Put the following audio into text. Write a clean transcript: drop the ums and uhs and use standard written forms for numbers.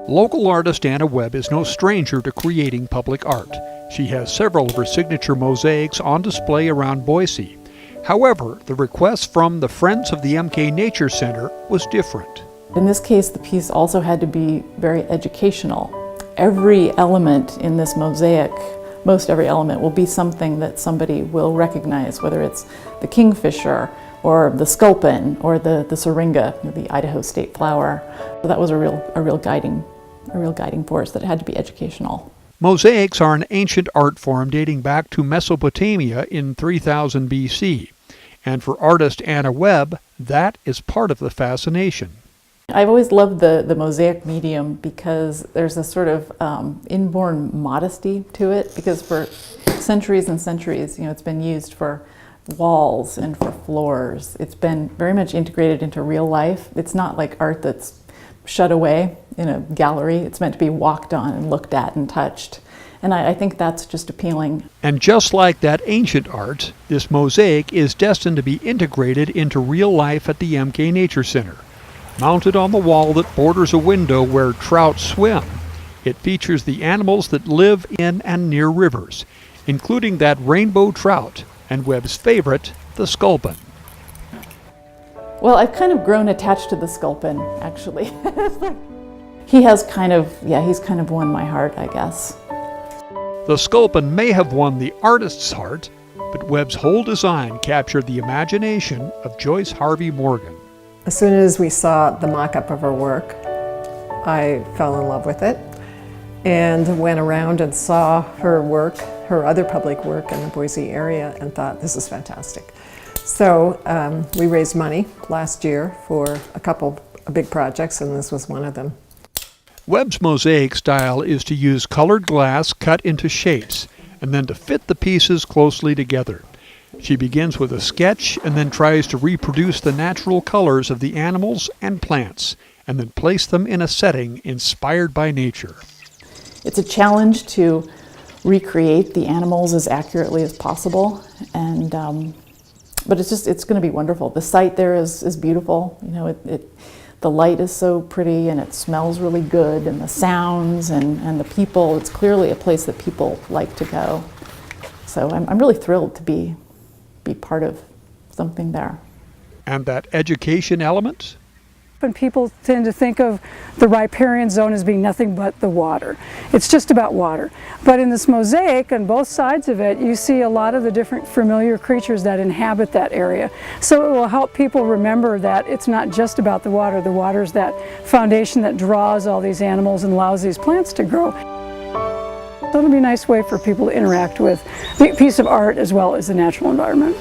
Local artist Anna Webb is no stranger to creating public art. She has several of her signature mosaics on display around Boise. However, the request from the Friends of the MK Nature Center was different. In this case, the piece also had to be very educational. Every element in this mosaic, most every element, will be something that somebody will recognize, whether it's the kingfisher or the sculpin or the syringa, the Idaho state flower. So that was a real guiding force, that it had to be educational. Mosaics are an ancient art form dating back to Mesopotamia in 3000 BC. And for artist Anna Webb, that is part of the fascination. I've always loved the mosaic medium because there's a sort of inborn modesty to it, because for centuries and centuries, it's been used for walls and for floors. It's been very much integrated into real life. It's not like art that's shut away in a gallery. It's meant to be walked on and looked at and touched. And I think that's just appealing. And just like that ancient art, this mosaic is destined to be integrated into real life at the MK Nature Center. Mounted on the wall that borders a window where trout swim, it features the animals that live in and near rivers, including that rainbow trout and Webb's favorite, the sculpin. Well, I've kind of grown attached to the sculpin, actually. He's kind of won my heart, I guess. The sculpin may have won the artist's heart, but Webb's whole design captured the imagination of Joyce Harvey Morgan. As soon as we saw the mock-up of her work, I fell in love with it and went around and saw her work, her other public work in the Boise area, and thought, this is fantastic. So we raised money last year for a couple of big projects, and this was one of them. Webb's mosaic style is to use colored glass cut into shapes and then to fit the pieces closely together. She begins with a sketch and then tries to reproduce the natural colors of the animals and plants and then place them in a setting inspired by nature. It's a challenge to recreate the animals as accurately as possible, and but it's going to be wonderful. The site there is beautiful. The light is so pretty, and it smells really good, and the sounds and the people. It's clearly a place that people like to go. So I'm really thrilled to be part of something there. And that education element? And people tend to think of the riparian zone as being nothing but the water. It's just about water. But in this mosaic, on both sides of it, you see a lot of the different familiar creatures that inhabit that area. So it will help people remember that it's not just about the water. The water is that foundation that draws all these animals and allows these plants to grow. So it'll be a nice way for people to interact with the piece of art as well as the natural environment.